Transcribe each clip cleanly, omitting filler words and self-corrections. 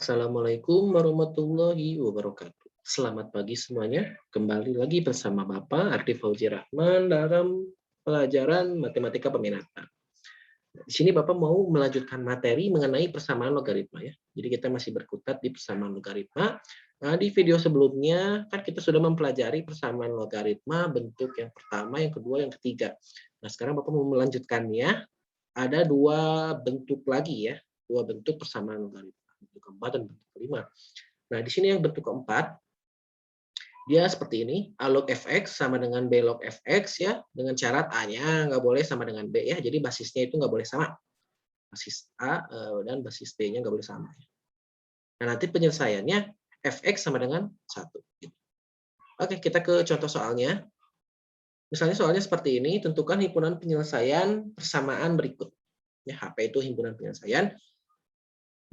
Assalamualaikum warahmatullahi wabarakatuh. Selamat pagi semuanya. Kembali lagi bersama Bapak Ardi Fauzi Rahman dalam pelajaran matematika peminatan. Di sini Bapak mau melanjutkan materi mengenai persamaan logaritma ya. Jadi kita masih berkutat di persamaan logaritma. Nah, di video sebelumnya kan kita sudah mempelajari persamaan logaritma bentuk yang pertama, yang kedua, yang ketiga. Nah, sekarang Bapak mau melanjutkannya. Ada dua bentuk lagi ya, dua bentuk persamaan logaritma, bentuk keempat dan bentuk kelima. Nah, di sini yang bentuk keempat, dia seperti ini, A log fx sama dengan B log fx ya, dengan syarat A-nya nggak boleh sama dengan B ya, jadi basisnya itu nggak boleh sama. Basis A dan basis B-nya nggak boleh sama. Nah, nanti penyelesaiannya fx sama dengan 1. Oke, kita ke contoh soalnya. Misalnya soalnya seperti ini, tentukan himpunan penyelesaian persamaan berikut. Ya, HP itu himpunan penyelesaian.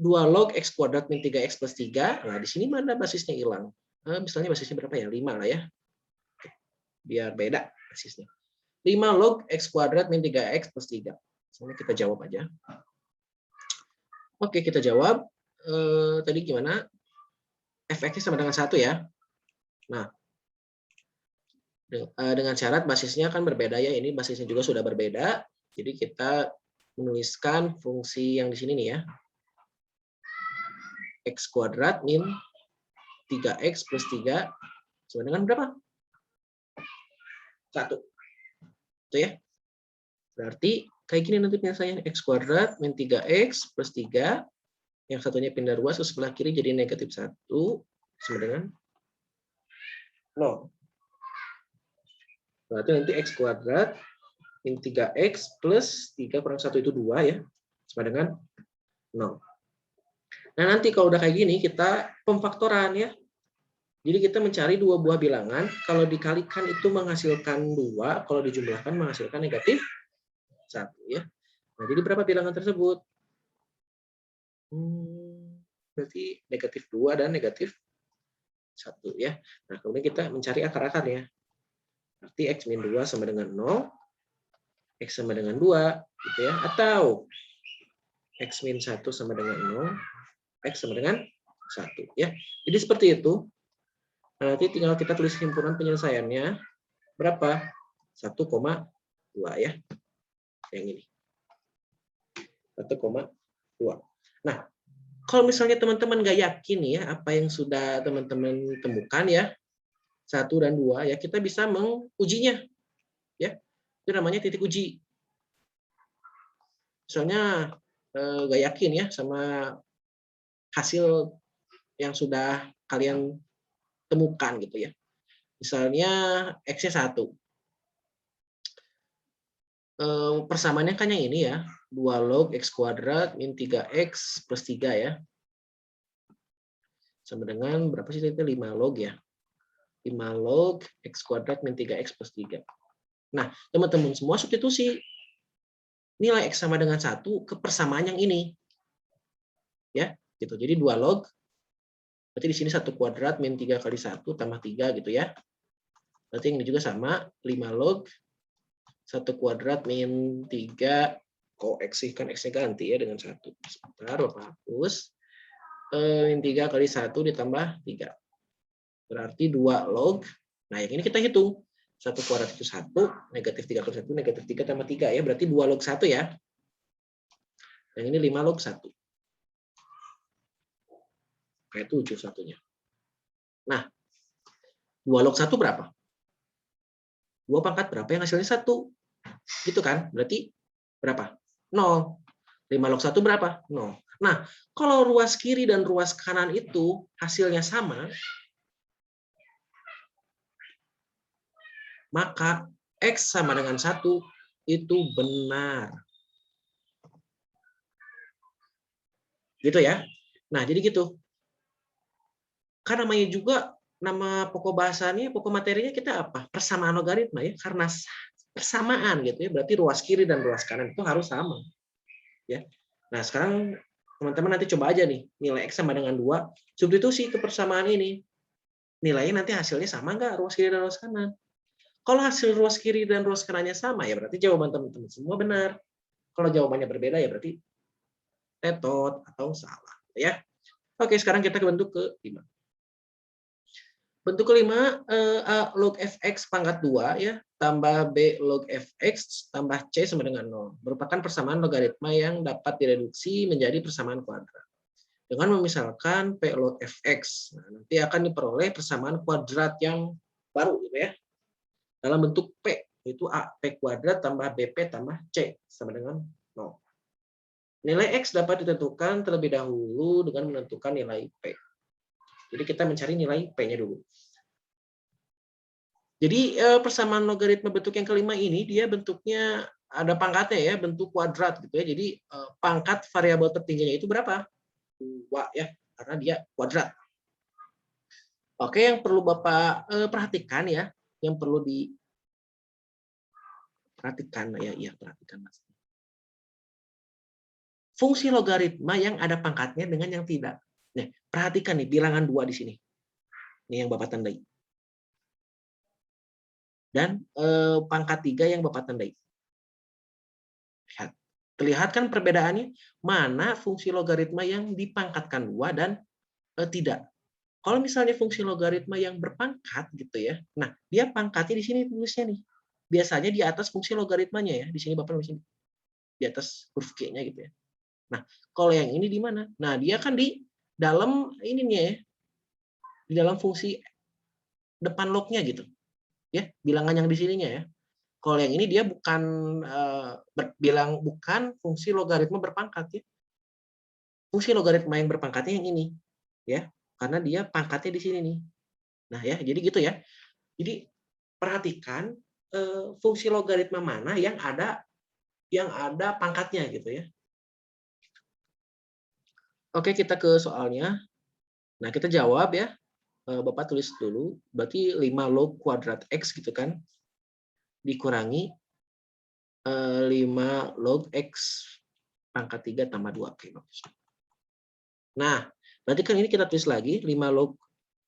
2 log x kuadrat min 3x plus 3. Nah, di sini mana basisnya hilang? Misalnya basisnya berapa ya? 5 lah ya. Biar beda basisnya. 5 log x kuadrat min 3x plus 3. Misalnya kita jawab aja. Oke, kita jawab. Tadi gimana? Fx sama dengan 1 ya. Nah, dengan syarat basisnya kan berbeda ya. Ini basisnya juga sudah berbeda. Jadi kita menuliskan fungsi yang di sini nih ya. X kuadrat min 3x plus 3 sama dengan berapa? 1. Itu ya. Berarti kayak gini nanti penyelesaian x kuadrat min 3x plus 3. Yang satunya pindah ruas ke sebelah kiri jadi negatif 1 sama dengan 0. Berarti nanti x kuadrat min 3x plus 3 kurang 1 itu 2 ya. Sama dengan 0. Nah nanti kalau udah kayak gini kita pemfaktoran ya. Jadi kita mencari dua buah bilangan. Kalau dikalikan itu menghasilkan 2. Kalau dijumlahkan menghasilkan negatif 1 ya. Nah jadi berapa bilangan tersebut? Berarti negatif 2 dan negatif 1 ya. Nah kemudian kita mencari akar-akarnya. Berarti x min 2 sama dengan 0, x sama dengan 2, gitu ya. Atau x min 1 sama dengan 0, x sama dengan 1. Ya. Jadi seperti itu. Nah, nanti tinggal kita tulis himpunan penyelesaiannya. Berapa? 1,2 ya. Yang ini. 1,2. Nah, kalau misalnya teman-teman nggak yakin ya apa yang sudah teman-teman temukan ya, 1 dan 2 ya, kita bisa mengujinya. Ya. Itu namanya titik uji. Misalnya nggak yakin ya sama hasil yang sudah kalian temukan gitu ya. Misalnya x-nya 1. Persamaannya kan yang ini ya, 2 log x kuadrat min 3x plus 3 ya. Sama dengan berapa sih itu? 5 log ya. 5 log x kuadrat min 3x plus 3. Nah, teman-teman semua substitusi. Nilai x sama dengan 1 ke persamaan yang ini. Ya, gitu. Jadi 2 log. Berarti di sini 1 kuadrat min 3 kali 1 tambah 3 gitu ya. Berarti yang ini juga sama, 5 log 1 kuadrat min 3, kok x sih, kan x-nya ganti ya dengan 1. Sebentar, Bapak hapus. Min 3 kali 1 ditambah 3. Berarti 2 log. Nah, yang ini kita hitung. 1 kuadrat itu 1, negatif 3 kali 1, negatif 3 tambah 3 ya. Berarti 2 log 1 ya. Yang ini 5 log 1. Kayak 7 satunya. Nah, 2 log 1 berapa? 2 pangkat berapa yang hasilnya 1? Gitu kan? Berarti berapa? 0. 5 log 1 berapa? 0. Nah, kalau ruas kiri dan ruas kanan itu hasilnya sama, maka x sama dengan 1 itu benar. Gitu ya. Nah, jadi gitu. Kan namanya juga, nama pokok bahasanya, pokok materinya kita apa? Persamaan logaritma ya. Karena persamaan gitu ya, berarti ruas kiri dan ruas kanan itu harus sama. Ya. Nah, sekarang teman-teman nanti coba aja nih, nilai x sama dengan 2, substitusi ke persamaan ini. Nilainya nanti hasilnya sama nggak ruas kiri dan ruas kanan? Kalau hasil ruas kiri dan ruas kanannya sama, ya berarti jawaban teman-teman semua benar. Kalau jawabannya berbeda, ya berarti tetot atau salah. Ya. Oke, sekarang kita ke bentuk ke-5. Bentuk kelima, A log fx pangkat 2 ya, tambah B log fx tambah C sama dengan 0. Merupakan persamaan logaritma yang dapat direduksi menjadi persamaan kuadrat. Dengan memisalkan P log fx, nah, nanti akan diperoleh persamaan kuadrat yang baru gitu ya. Dalam bentuk P, yaitu A P kuadrat tambah BP tambah C sama dengan 0. Nilai X dapat ditentukan terlebih dahulu dengan menentukan nilai P. Jadi kita mencari nilai P-nya dulu. Jadi persamaan logaritma bentuk yang kelima ini dia bentuknya ada pangkatnya ya, bentuk kuadrat gitu ya. Jadi pangkat variabel tertingginya itu berapa? 2 ya, karena dia kuadrat. Oke, yang perlu Bapak perhatikan ya, yang perlu diperhatikan ya, iya perhatikan Mas. Fungsi logaritma yang ada pangkatnya dengan yang tidak. Nah, perhatikan nih bilangan 2 di sini. Ini yang Bapak tandai. Dan pangkat 3 yang Bapak tandai. Lihat. Terlihat kan perbedaannya? Mana fungsi logaritma yang dipangkatkan 2 dan tidak. Kalau misalnya fungsi logaritma yang berpangkat gitu ya. Nah, dia pangkatnya di sini tulisnya nih. Biasanya di atas fungsi logaritmanya ya. Di sini Bapak nulis di atas huruf Q-nya gitu ya. Nah, kalau yang ini di mana? Nah, dia kan di dalam ininya ya. Di dalam fungsi depan lognya gitu. Ya, bilangan yang di sininya ya. Kalau yang ini dia bukan bilang bukan fungsi logaritma berpangkat ya. Fungsi logaritma yang berpangkatnya yang ini ya. Karena dia pangkatnya di sini nih. Nah, ya, jadi gitu ya. Jadi perhatikan fungsi logaritma mana yang ada pangkatnya gitu ya. Oke, kita ke soalnya. Nah, kita jawab ya. Bapak tulis dulu. Berarti 5 log kuadrat X gitu kan. Dikurangi 5 log X pangkat 3 tambah 2. Oke, bagus. Nah, berarti kan ini kita tulis lagi 5 log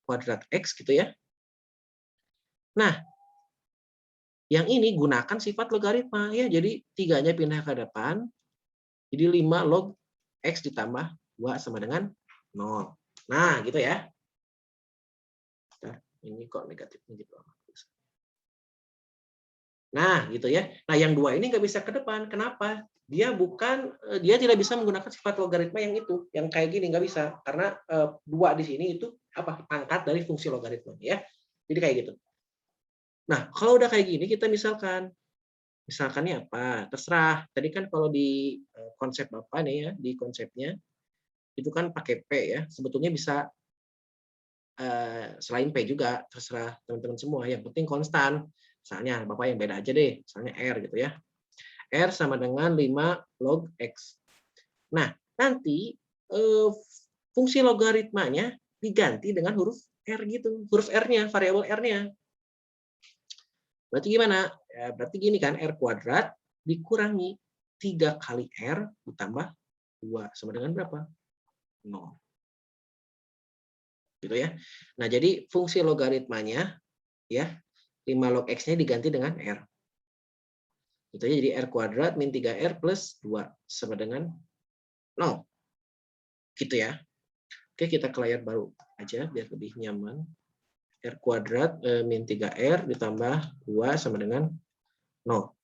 kuadrat X gitu ya. Nah, yang ini gunakan sifat logaritma ya. Jadi 3-nya pindah ke depan. Jadi 5 log X ditambah 2 sama dengan 0. Nah, gitu ya. Ini kok negatifnya gitu. Nah, gitu ya. Nah, yang 2 ini nggak bisa ke depan. Kenapa? Dia tidak bisa menggunakan sifat logaritma yang itu, yang kayak gini nggak bisa. Karena 2 di sini itu apa? Pangkat dari fungsi logaritma ya. Jadi kayak gitu. Nah, kalau udah kayak gini kita misalkannya apa? Terserah. Tadi kan kalau di konsep Bapak nih ya, di konsepnya itu kan pakai P ya. Sebetulnya bisa selain P juga, terserah teman-teman semua. Yang penting konstan. Misalnya Bapak yang beda aja deh, misalnya R gitu ya. R sama dengan 5 log X. Nah, nanti fungsi logaritmanya diganti dengan huruf R gitu. Huruf R-nya, variabel R-nya. Berarti gimana? Ya, berarti gini kan, R kuadrat dikurangi 3 kali R ditambah 2. Sama dengan berapa? 0. Gitu ya. Nah, jadi fungsi logaritmanya ya 5 log X-nya diganti dengan R. Itu aja jadi R kuadrat min 3R plus 2 sama dengan 0. Gitu ya. Oke, kita ke layar baru aja biar lebih nyaman. R kuadrat min 3R ditambah 2 sama dengan 0.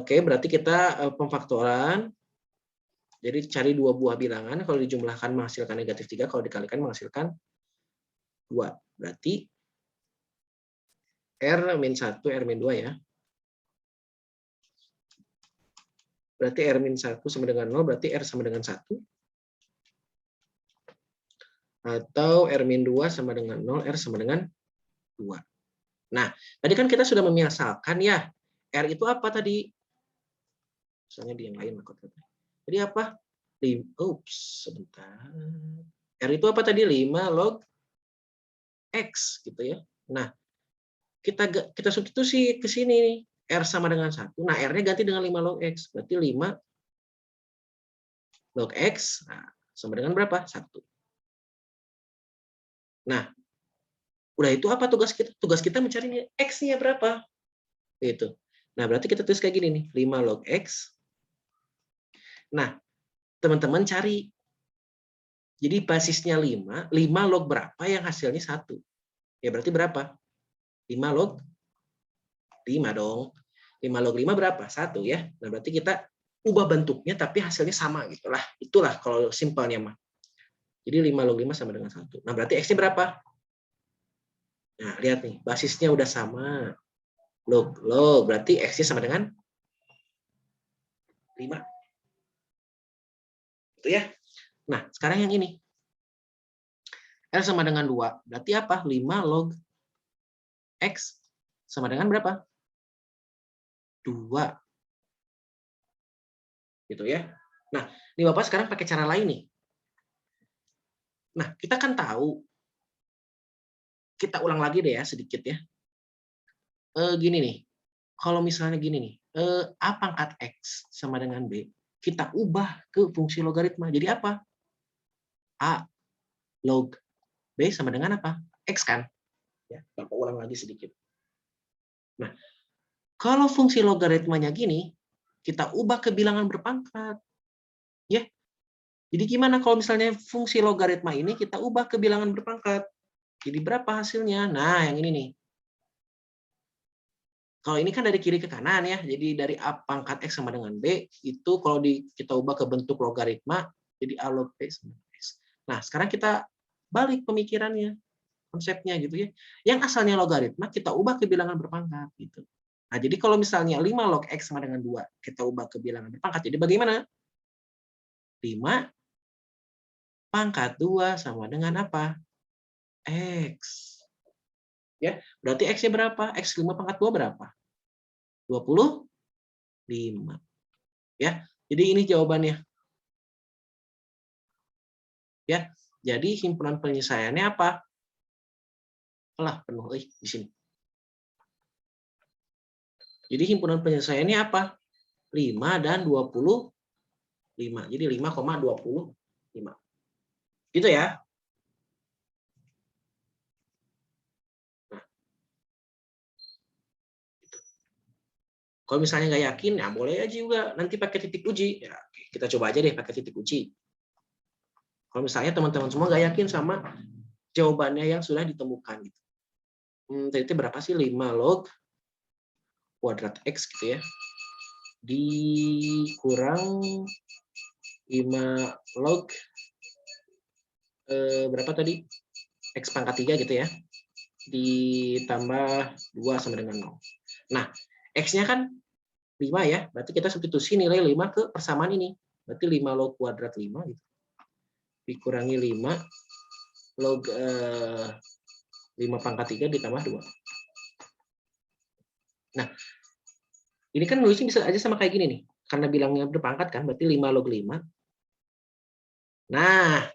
Oke, berarti kita pemfaktoran. Jadi cari 2 buah bilangan. Kalau dijumlahkan menghasilkan negatif 3, kalau dikalikan menghasilkan 2. Berarti R min 1, R min 2 ya. Berarti R min 1 sama dengan 0, berarti R sama dengan 1. Atau R min 2 sama dengan 0, R sama dengan 2. Nah, tadi kan kita sudah memisalkan ya. R itu apa tadi? Misalnya di yang lain. Jadi apa? Sebentar. R itu apa tadi? 5 log X gitu ya. Nah, kita substitusi ke sini nih. R sama dengan 1. Nah, R-nya ganti dengan 5 log X. Berarti 5 log X sama dengan berapa? 1. Nah, udah itu apa tugas kita? Tugas kita mencari X-nya berapa? Gitu. Nah, berarti kita tulis kayak gini nih. 5 log X. Nah, teman-teman cari Jadi basisnya 5 log berapa yang hasilnya 1? Ya berarti berapa? 5 log 5 dong. 5 log 5 berapa? 1 ya. Nah, berarti kita ubah bentuknya tapi hasilnya sama gitulah. Itulah kalau simpelnya mah. Jadi 5 log 5 sama dengan 1. Nah, berarti X-nya berapa? Nah, lihat nih, basisnya udah sama. Log berarti X-nya sama dengan 5. Itu ya. Nah, sekarang yang ini. L sama dengan 2. Berarti apa? 5 log X sama dengan berapa? 2. Gitu ya. Nah, ini Bapak sekarang pakai cara lain nih. Nah, kita kan tahu, kita ulang lagi deh ya sedikit ya. Gini nih, kalau misalnya gini nih, A pangkat X sama dengan B, kita ubah ke fungsi logaritma. Jadi apa? A log B sama dengan apa? X kan? Ya, Bapak ulang lagi sedikit. Nah, kalau fungsi logaritmanya gini, kita ubah ke bilangan berpangkat. Ya, jadi gimana kalau misalnya fungsi logaritma ini kita ubah ke bilangan berpangkat? Jadi berapa hasilnya? Nah, yang ini nih. Kalau ini kan dari kiri ke kanan ya, jadi dari A pangkat X sama dengan B, itu kalau kita ubah ke bentuk logaritma, jadi A log B sama X. Nah, sekarang kita balik pemikirannya, konsepnya gitu ya. Yang asalnya logaritma, kita ubah ke bilangan berpangkat. Gitu. Nah, jadi kalau misalnya 5 log X sama dengan 2, kita ubah ke bilangan berpangkat, jadi bagaimana? 5 pangkat 2 sama dengan apa? X. Ya, berarti X-nya berapa? X 5 pangkat 2 berapa? 25. Ya, jadi ini jawabannya. Ya, jadi himpunan penyelesaiannya apa? Alah, penuh di sini. Jadi himpunan penyelesaiannya apa? 5 dan 25. Jadi 5,25. Gitu ya. Nah, kalau misalnya nggak yakin, ya boleh aja juga nanti pakai titik uji. Ya, kita coba aja deh pakai titik uji. Kalau misalnya teman-teman semua nggak yakin sama jawabannya yang sudah ditemukan. Gitu. Tadi berapa sih? 5 log kuadrat X gitu ya. Dikurang 5 log berapa tadi? X pangkat 3 gitu ya. Ditambah 2 sama dengan 0. Nah, X-nya kan 5 ya. Berarti kita substitusi nilai 5 ke persamaan ini. Berarti 5 log kuadrat 5 gitu. Dikurangi 5 log 5 pangkat 3 ditambah 2. Nah, ini kan nulisnya bisa aja sama kayak gini nih. Karena bilangnya berpangkat kan, berarti 5 log 5. Nah,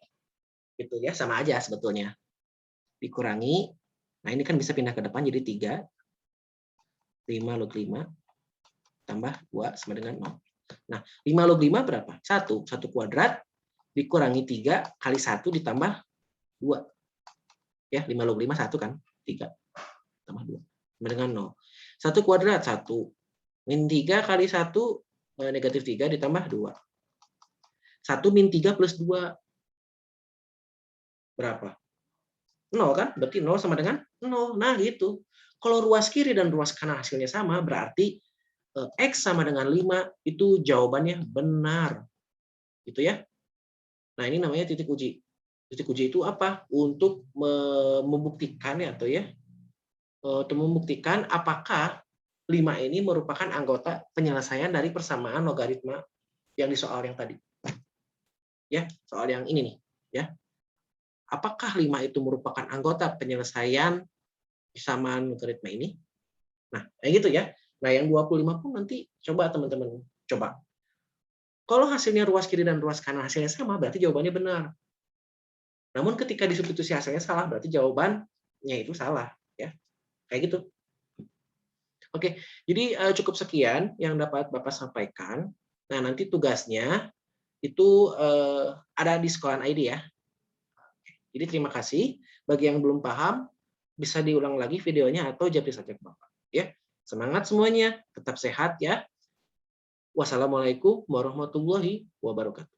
gitu ya, sama aja sebetulnya. Dikurangi, nah ini kan bisa pindah ke depan jadi 3. 5 log 5 tambah 2 sama dengan 0. Nah, 5 log 5 berapa? 1. 1 kuadrat dikurangi 3 kali 1 ditambah 2. Ya, 5 log 5 1 kan? 3 tambah 2 sama dengan 0. 1 kuadrat 1. Min 3 kali 1 negatif 3 ditambah 2. 1 min 3 plus 2 berapa? 0 kan? Berarti 0 sama dengan 0. Nah, gitu. Kalau ruas kiri dan ruas kanan hasilnya sama, berarti X sama dengan 5 itu jawabannya benar. Gitu ya. Nah, ini namanya titik uji. Titik uji itu apa? Untuk membuktikan ya atau ya, untuk membuktikan apakah 5 ini merupakan anggota penyelesaian dari persamaan logaritma yang di soal yang tadi. Ya, soal yang ini nih, ya. Apakah 5 itu merupakan anggota penyelesaian persamaan logaritma ini? Nah, kayak gitu ya. Nah, yang 25 pun nanti coba teman-teman coba. Kalau hasilnya ruas kiri dan ruas kanan hasilnya sama, berarti jawabannya benar. Namun ketika disubstitusi hasilnya salah, berarti jawabannya itu salah, ya. Kayak gitu. Oke, jadi cukup sekian yang dapat Bapak sampaikan. Nah, nanti tugasnya itu ada di sekolahan ID ya. Jadi terima kasih. Bagi yang belum paham, bisa diulang lagi videonya atau japri saja ke Bapak. Ya, semangat semuanya, tetap sehat ya. Wassalamualaikum warahmatullahi wabarakatuh.